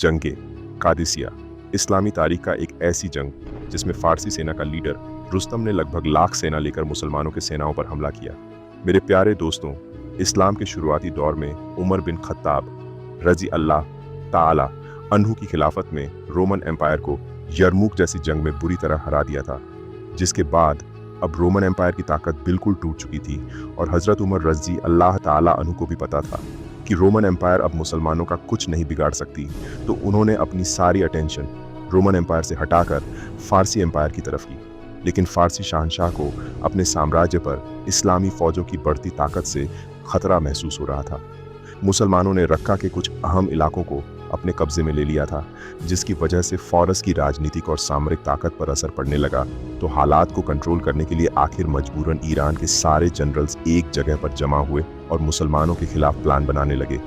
जंगे कादिसिया इस्लामी तारीख का एक ऐसी जंग जिसमें फारसी सेना का लीडर रुस्तम ने लगभग लाख सेना लेकर मुसलमानों के सेनाओं पर हमला किया। मेरे प्यारे दोस्तों, इस्लाम के शुरुआती दौर में उमर बिन खत्ताब रजी अल्लाह ताला अन्हु की खिलाफत में रोमन एम्पायर को यरमुक जैसी जंग में बुरी तरह हरा दिया था, जिसके बाद अब रोमन एम्पायर की ताकत बिल्कुल टूट चुकी थी और हजरत उमर रजी अल्लाह ताला अन्हु को भी पता था कि रोमन एम्पायर अब मुसलमानों का कुछ नहीं बिगाड़ सकती। तो उन्होंने अपनी सारी अटेंशन रोमन एम्पायर से हटाकर फारसी एम्पायर की तरफ की। लेकिन फारसी शहंशाह को अपने साम्राज्य पर इस्लामी फौजों की बढ़ती ताकत से खतरा महसूस हो रहा था। मुसलमानों ने रक्का के कुछ अहम इलाकों को अपने कब्जे में ले लिया था, जिसकी वजह से फारस की राजनीतिक और सामरिक ताकत पर असर पड़ने लगा। तो हालात को कंट्रोल करने के लिए आखिर मजबूरन ईरान के सारे जनरल्स एक जगह पर जमा हुए और मुसलमानों के खिलाफ प्लान बनाने लगे।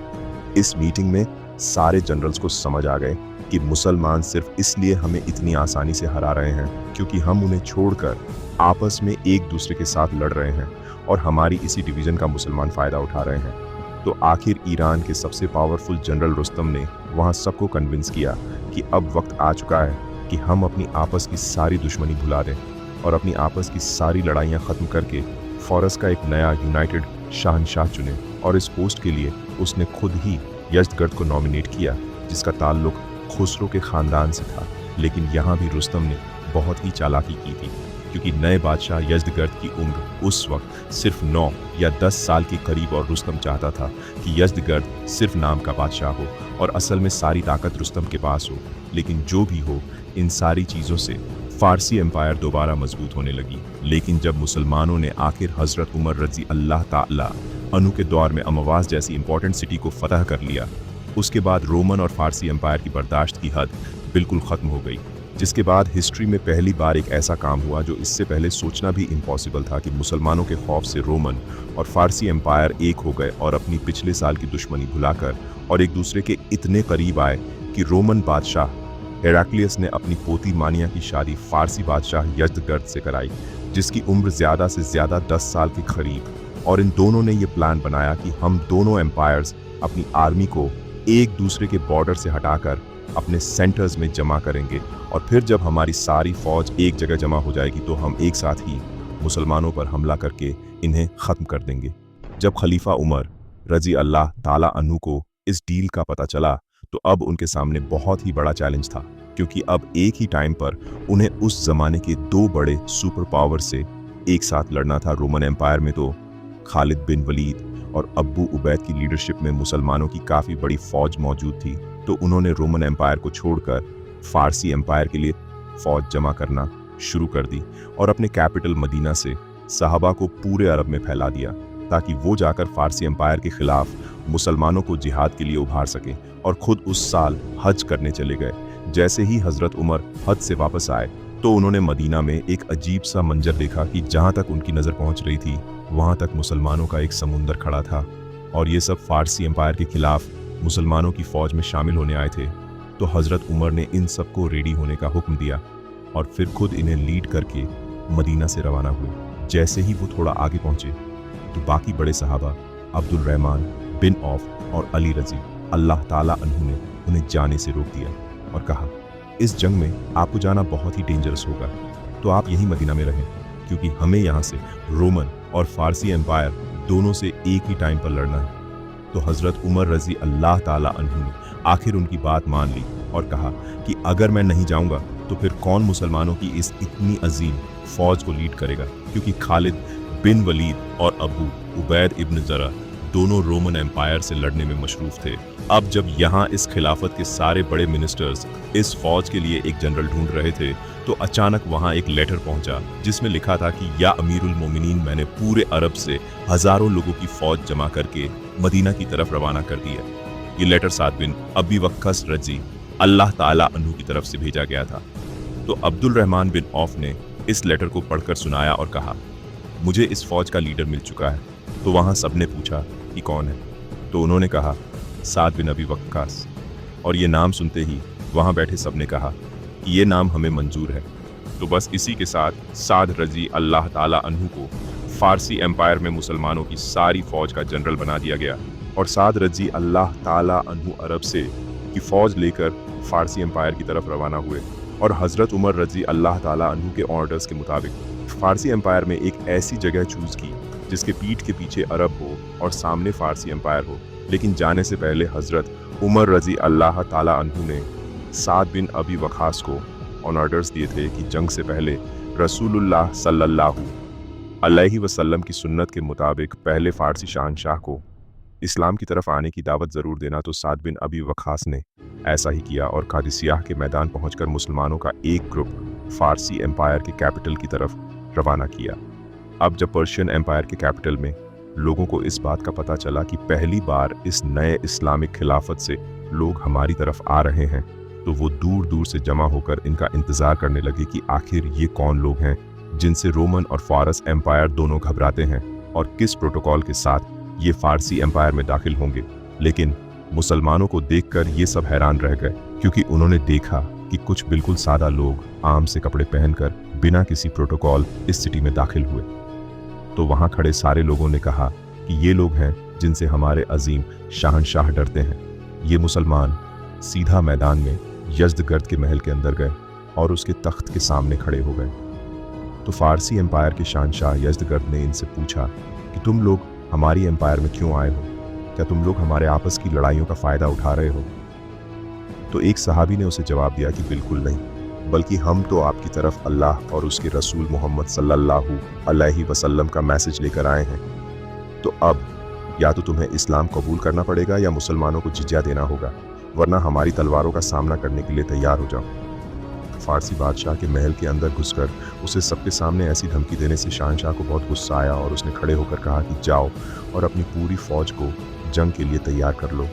इस मीटिंग में सारे जनरल्स को समझ आ गए कि मुसलमान सिर्फ इसलिए हमें इतनी आसानी से हरा रहे हैं क्योंकि हम उन्हें छोड़कर आपस में एक दूसरे के साथ लड़ रहे हैं और हमारी इसी डिवीजन का मुसलमान फायदा उठा रहे हैं। तो आखिर ईरान के सबसे पावरफुल जनरल रुस्तम ने वहां सबको कन्विंस किया कि अब वक्त आ चुका है कि हम अपनी आपस की सारी दुश्मनी भुला दें और अपनी आपस की सारी लड़ाइयां खत्म करके फारस का एक नया यूनाइटेड शहंशाह चुने। और इस पोस्ट के लिए उसने खुद ही यज़्दगर्द को नॉमिनेट किया, जिसका ताल्लुक खुसरो के ख़ानदान से था। लेकिन यहाँ भी रुस्तम ने बहुत ही चालाकी की थी, क्योंकि नए बादशाह यज़्दगर्द की उम्र उस वक्त सिर्फ 9 या 10 साल के करीब और रुस्तम चाहता था कि यज़्दगर्द सिर्फ नाम का बादशाह हो और असल में सारी ताकत रुस्तम के पास हो। लेकिन जो भी हो, इन सारी चीज़ों से फारसी एम्पायर दोबारा मजबूत होने लगी। लेकिन जब मुसलमानों ने आखिर हज़रत उमर रज़ी अल्लाह ताला अन्हु के दौर में अमवास जैसी इंपॉर्टेंट सिटी को फतह कर लिया, उसके बाद रोमन और फारसी एम्पायर की बर्दाश्त की हद बिल्कुल ख़त्म हो गई। जिसके बाद हिस्ट्री में पहली बार एक ऐसा काम हुआ जो इससे पहले सोचना भी इम्पॉसिबल था कि मुसलमानों के खौफ से रोमन और फारसी एम्पायर एक हो गए और अपनी पिछले साल की दुश्मनी भुलाकर और एक दूसरे के इतने करीब आए कि रोमन बादशाह हेराक्लियस ने अपनी पोती मानिया की शादी फारसी बादशाह यज़्दगर्द से कराई, जिसकी उम्र ज़्यादा से ज़्यादा 10 साल के करीब। और इन दोनों ने ये प्लान बनाया कि हम दोनों एम्पायर्स अपनी आर्मी को एक दूसरे के बॉर्डर से हटाकर अपने सेंटर्स में जमा करेंगे और फिर जब हमारी सारी फौज एक जगह जमा हो जाएगी तो हम एक साथ ही मुसलमानों पर हमला करके इन्हें ख़त्म कर देंगे। जब खलीफा उमर रजी अल्लाह ताला अन्हु को इस डील का पता चला तो अब उनके सामने बहुत ही बड़ा चैलेंज था, क्योंकि अब एक ही टाइम पर उन्हें उस ज़माने के 2 बड़े सुपर पावर से एक साथ लड़ना था। रोमन एम्पायर में तो खालिद बिन वलीद और अब्बू उबैद की लीडरशिप में मुसलमानों की काफ़ी बड़ी फौज मौजूद थी। तो उन्होंने रोमन एम्पायर को छोड़कर फारसी एम्पायर के लिए फौज जमा करना शुरू कर दी और अपने कैपिटल मदीना से सहाबा को पूरे अरब में फैला दिया, ताकि वो जाकर फारसी एम्पायर के खिलाफ मुसलमानों को जिहाद के लिए उभार सकें। और खुद उस साल हज करने चले गए। जैसे ही हज़रत उमर हज से वापस आए तो उन्होंने मदीना में एक अजीब सा मंजर देखा कि जहाँ तक उनकी नज़र पहुँच रही थी वहाँ तक मुसलमानों का एक समुंदर खड़ा था और ये सब फारसी एम्पायर के खिलाफ मुसलमानों की फ़ौज में शामिल होने आए थे। तो हज़रत उमर ने इन सबको रेडी होने का हुक्म दिया और फिर खुद इन्हें लीड करके मदीना से रवाना हुए। जैसे ही वो थोड़ा आगे पहुँचे तो बाकी बड़े सहाबा अब्दुल रहमान बिन औफ और अली रजी अल्लाह ताला अन्हु ने उन्हें जाने से रोक दिया और कहा, इस जंग में आपको जाना बहुत ही डेंजरस होगा, तो आप यहीं मदीना में रहें, क्योंकि हमें यहाँ से रोमन और फारसी एम्पायर दोनों से एक ही टाइम पर लड़ना है। तो हज़रत उमर रज़ी अल्लाह ताला अन्हु ने आखिर उनकी बात मान ली और कहा कि अगर मैं नहीं जाऊँगा तो फिर कौन मुसलमानों की इस इतनी अजीम फ़ौज को लीड करेगा, क्योंकि खालिद बिन वलीद और अबू उबैद इब्न ज़रा दोनों रोमन एम्पायर से लड़ने में मशरूफ़ थे। अब जब यहाँ इस खिलाफत के सारे बड़े मिनिस्टर्स इस फौज के लिए एक जनरल ढूंढ रहे थे तो अचानक वहाँ एक लेटर पहुँचा जिसमें लिखा था कि या अमीरुल मोमिनीन, मैंने पूरे अरब से हज़ारों लोगों की फौज जमा करके मदीना की तरफ रवाना कर दिया। ये लेटर साद बिन अबी वक्कास रजी अल्लाह ताला अन्हु की तरफ से भेजा गया था। तो अब्दुल रहमान बिन औफ ने इस लेटर को पढ़कर सुनाया और कहा, मुझे इस फौज का लीडर मिल चुका है। तो वहाँ सबने पूछा कि कौन है, तो उन्होंने कहा साद बिन अबी वक्कास। और ये नाम सुनते ही वहाँ बैठे सबने कहा कि ये नाम हमें मंजूर है। तो बस इसी के साथ साद रजी अल्लाह ताला अन्हु को फारसी एम्पायर में मुसलमानों की सारी फौज का जनरल बना दिया गया और साद रजी अल्लाह ताला अन्हु अरब से की फौज लेकर फारसी एम्पायर की तरफ रवाना हुए और हज़रत उमर रजी अल्लाह ताला अन्हु के ऑर्डर्स के मुताबिक फारसी एम्पायर में एक ऐसी जगह चूज़ की जिसके पीठ के पीछे अरब हो और सामने फारसी एम्पायर हो। लेकिन जाने से पहले हज़रत उमर रजी अल्लाह ताला अन्हु ने साद बिन अबी वक़ास को ऑन ऑर्डर्स दिए थे कि जंग से पहले रसूलुल्लाह सल्लल्लाहु अलैहि वसल्लम की सुन्नत के मुताबिक पहले फ़ारसी शहंशाह को इस्लाम की तरफ आने की दावत ज़रूर देना। तो साद बिन अबी वक़ास ने ऐसा ही किया और कादिसियाह के मैदान पहुंचकर मुसलमानों का एक ग्रुप फ़ारसी एम्पायर के कैपिटल की तरफ रवाना किया। अब जब पर्शियन एम्पायर के कैपिटल में लोगों को इस बात का पता चला कि पहली बार इस नए इस्लामिक खिलाफत से लोग हमारी तरफ आ रहे हैं, तो वो दूर दूर से जमा होकर इनका इंतज़ार करने लगे कि आखिर ये कौन लोग हैं जिनसे रोमन और फारस एम्पायर दोनों घबराते हैं और किस प्रोटोकॉल के साथ ये फारसी एम्पायर में दाखिल होंगे। लेकिन मुसलमानों को देखकर ये सब हैरान रह गए, क्योंकि उन्होंने देखा कि कुछ बिल्कुल सादा लोग आम से कपड़े पहनकर बिना किसी प्रोटोकॉल इस सिटी में दाखिल हुए। तो वहाँ खड़े सारे लोगों ने कहा कि ये लोग हैं जिनसे हमारे अजीम शहंशाह डरते हैं। ये मुसलमान सीधा मैदान में यज़्दगर्द के महल के अंदर गए और उसके तख्त के सामने खड़े हो गए। तो फारसी एम्पायर के शहंशाह यज़्दगर्द ने इनसे पूछा कि तुम लोग हमारी एम्पायर में क्यों आए हो? क्या तुम लोग हमारे आपस की लड़ाइयों का फ़ायदा उठा रहे हो? तो एक सहाबी ने उसे जवाब दिया कि बिल्कुल नहीं, बल्कि हम तो आपकी तरफ अल्लाह और उसके रसूल मोहम्मद सल्लल्लाहु अलैहि वसल्लम का मैसेज लेकर आए हैं। तो अब या तो तुम्हें इस्लाम कबूल करना पड़ेगा या मुसलमानों को जिज़्या देना होगा, वरना हमारी तलवारों का सामना करने के लिए तैयार हो जाओ। फारसी बादशाह के महल के अंदर घुसकर उसे सबके सामने ऐसी धमकी देने से शहंशाह को बहुत गुस्सा आया और उसने खड़े होकर कहा कि जाओ और अपनी पूरी फ़ौज को जंग के लिए तैयार कर लो,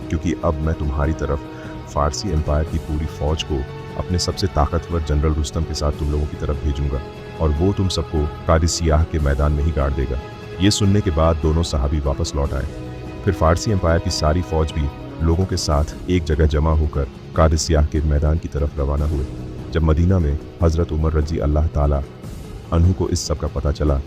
क्योंकि अब मैं तुम्हारी तरफ फारसी एम्पायर की पूरी फ़ौज को अपने सबसे ताकतवर जनरल रुस्तम के साथ तुम लोगों की तरफ भेजूंगा और वो तुम सबको कादिसियाह के मैदान में ही गाड़ देगा। ये सुनने के बाद दोनों सहाबी वापस लौट आए। फिर फारसी एम्पायर की सारी फ़ौज भी लोगों के साथ एक जगह जमा होकर कादिसियाह के मैदान की तरफ रवाना हुए। जब मदीना में हज़रत उमर रजी अल्लाह ताला अन्हु को इस सब का पता चला,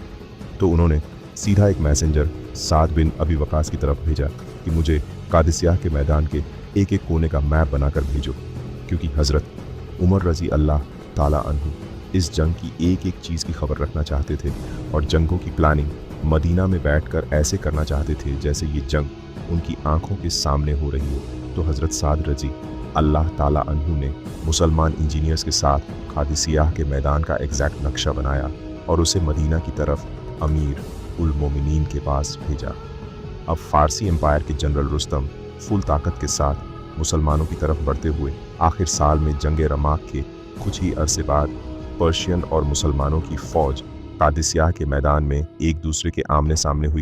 तो उन्होंने सीधा एक मैसेंजर साद बिन अबी वक़ास की तरफ भेजा कि मुझे कादिसियाह के मैदान के एक एक कोने का मैप बनाकर भेजो, क्योंकि हज़रत उमर रजी अल्लाह ताला अन्हु इस जंग की एक एक चीज़ की खबर रखना चाहते थे और जंगों की प्लानिंग मदीना में बैठकर ऐसे करना चाहते थे जैसे ये जंग उनकी आंखों के सामने हो रही हो। तो हज़रत साद रजी अल्लाह ताला अन्हु ने मुसलमान इंजीनियर्स के साथ कादिसियाह के मैदान का एग्जैक्ट नक्शा बनाया और उसे मदीना की तरफ अमीर उल मोमिनीन के पास भेजा। अब फारसी एम्पायर के जनरल रुस्तम फुल ताकत के साथ मुसलमानों की तरफ बढ़ते हुए आखिर साल में जंग रमाक के कुछ ही अरसे बाद पर्शियन और मुसलमानों की फ़ौज कादिसियाह के मैदान में एक दूसरे के आमने सामने हुई।